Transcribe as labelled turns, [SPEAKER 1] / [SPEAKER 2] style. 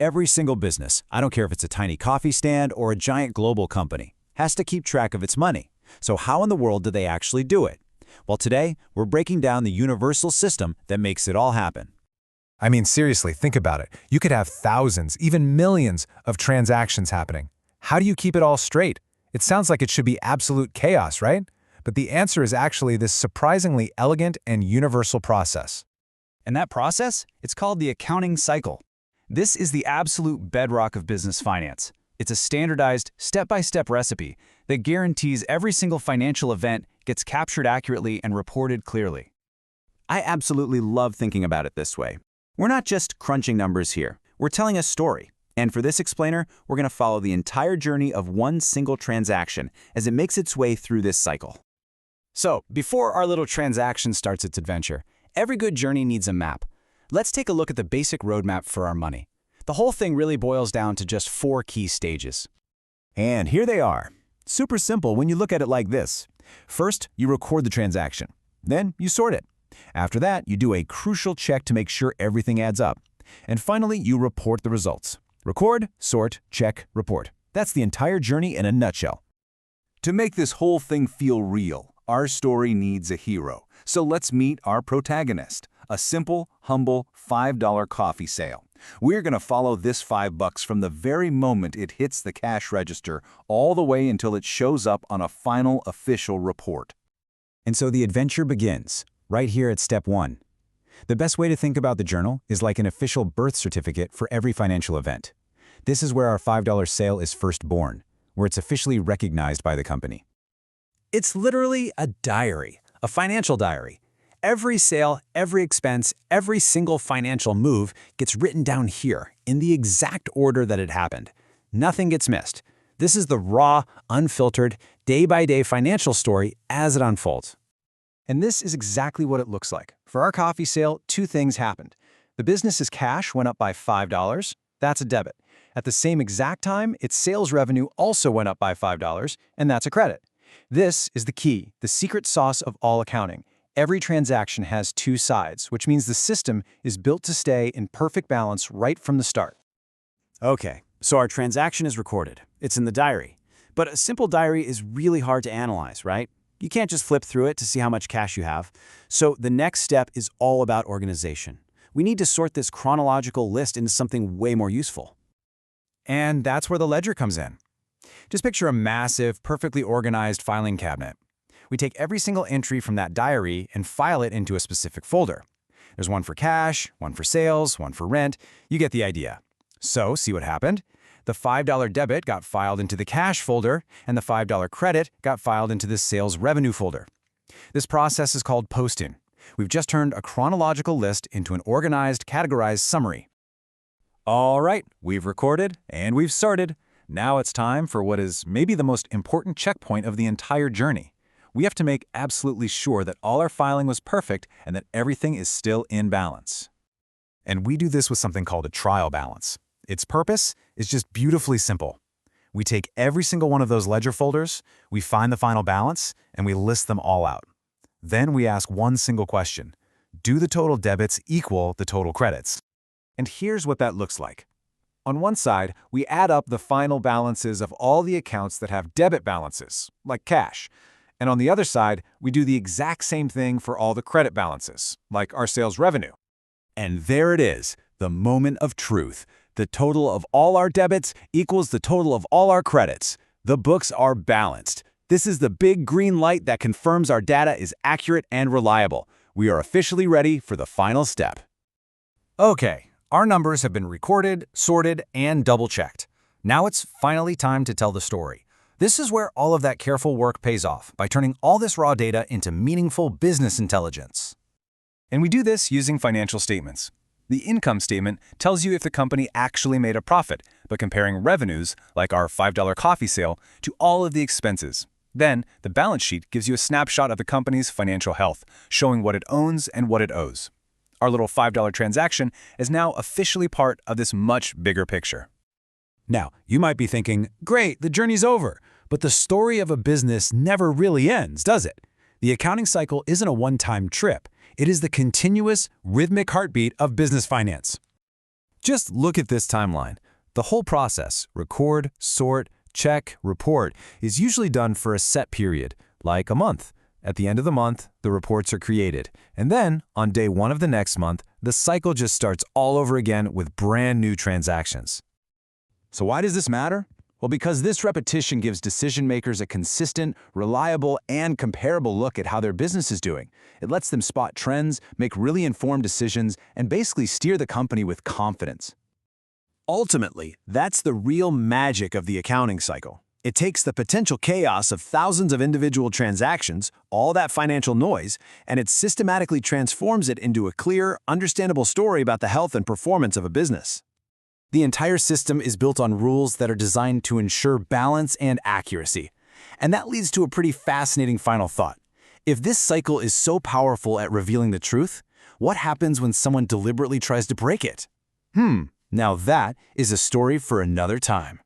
[SPEAKER 1] Every single business, I don't care if it's a tiny coffee stand or a giant global company, has to keep track of its money. So how in the world do they actually do it? Well, today, we're breaking down the universal system that makes it all happen.
[SPEAKER 2] I mean, seriously, think about it. You could have thousands, even millions of transactions happening. How do you keep it all straight? It sounds like it should be absolute chaos, right? But the answer is actually this surprisingly elegant and universal process.
[SPEAKER 3] And that process? It's called the accounting cycle. This is the absolute bedrock of business finance. It's a standardized, step-by-step recipe that guarantees every single financial event gets captured accurately and reported clearly.
[SPEAKER 1] I absolutely love thinking about it this way. We're not just crunching numbers here. We're telling a story. And for this explainer, we're going to follow the entire journey of one single transaction as it makes its way through this cycle.
[SPEAKER 3] So, before our little transaction starts its adventure, every good journey needs a map. Let's take a look at the basic roadmap for our money. The whole thing really boils down to just 4 key stages.
[SPEAKER 1] And here they are. Super simple when you look at it like this. First, you record the transaction. Then you sort it. After that, you do a crucial check to make sure everything adds up. And finally, you report the results. Record, sort, check, report. That's the entire journey in a nutshell.
[SPEAKER 4] To make this whole thing feel real, our story needs a hero. So let's meet our protagonist, a simple, humble $5 coffee sale. We're going to follow this $5 from the very moment it hits the cash register all the way until it shows up on a final official report.
[SPEAKER 1] And so the adventure begins, right here at step 1. The best way to think about the journal is like an official birth certificate for every financial event. This is where our $5 sale is first born, where it's officially recognized by the company.
[SPEAKER 3] It's literally a diary, a financial diary. Every sale, every expense, every single financial move gets written down here in the exact order that it happened. Nothing gets missed. This is the raw, unfiltered, day-by-day financial story as it unfolds.
[SPEAKER 2] And this is exactly what it looks like. For our coffee sale, 2 things happened. The business's cash went up by $5. That's a debit. At the same exact time, its sales revenue also went up by $5, and that's a credit. This is the key, the secret sauce of all accounting. Every transaction has 2 sides, which means the system is built to stay in perfect balance right from the start.
[SPEAKER 1] Okay, so our transaction is recorded. It's in the diary. But a simple diary is really hard to analyze, right? You can't just flip through it to see how much cash you have. So the next step is all about organization. We need to sort this chronological list into something way more useful.
[SPEAKER 2] And that's where the ledger comes in. Just picture a massive, perfectly organized filing cabinet. We take every single entry from that diary and file it into a specific folder. There's one for cash, one for sales, one for rent. You get the idea. So, see what happened? The $5 debit got filed into the cash folder, and the $5 credit got filed into the sales revenue folder. This process is called posting. We've just turned a chronological list into an organized, categorized summary.
[SPEAKER 4] All right, we've recorded and we've sorted. Now it's time for what is maybe the most important checkpoint of the entire journey. We have to make absolutely sure that all our filing was perfect and that everything is still in balance.
[SPEAKER 2] And we do this with something called a trial balance. Its purpose is just beautifully simple. We take every single one of those ledger folders, we find the final balance, and we list them all out. Then we ask one single question: do the total debits equal the total credits? And here's what that looks like. On one side, we add up the final balances of all the accounts that have debit balances, like cash. And on the other side, we do the exact same thing for all the credit balances, like our sales revenue.
[SPEAKER 1] And there it is, the moment of truth. The total of all our debits equals the total of all our credits. The books are balanced. This is the big green light that confirms our data is accurate and reliable. We are officially ready for the final step.
[SPEAKER 2] Okay, our numbers have been recorded, sorted, and double-checked. Now it's finally time to tell the story. This is where all of that careful work pays off, by turning all this raw data into meaningful business intelligence.
[SPEAKER 3] And we do this using financial statements. The income statement tells you if the company actually made a profit by comparing revenues, like our $5 coffee sale, to all of the expenses. Then, the balance sheet gives you a snapshot of the company's financial health, showing what it owns and what it owes. Our little $5 transaction is now officially part of this much bigger picture.
[SPEAKER 1] Now, you might be thinking, great, the journey's over. But the story of a business never really ends, does it? The accounting cycle isn't a one-time trip. It is the continuous, rhythmic heartbeat of business finance. Just look at this timeline. The whole process, record, sort, check, report, is usually done for a set period, like a month. At the end of the month, the reports are created. And then, on day 1 of the next month, the cycle just starts all over again with brand new transactions.
[SPEAKER 4] So why does this matter? Well, because this repetition gives decision makers a consistent, reliable, and comparable look at how their business is doing. It lets them spot trends, make really informed decisions, and basically steer the company with confidence.
[SPEAKER 5] Ultimately, that's the real magic of the accounting cycle. It takes the potential chaos of thousands of individual transactions, all that financial noise, and it systematically transforms it into a clear, understandable story about the health and performance of a business.
[SPEAKER 1] The entire system is built on rules that are designed to ensure balance and accuracy. And that leads to a pretty fascinating final thought. If this cycle is so powerful at revealing the truth, what happens when someone deliberately tries to break it? Now that is a story for another time.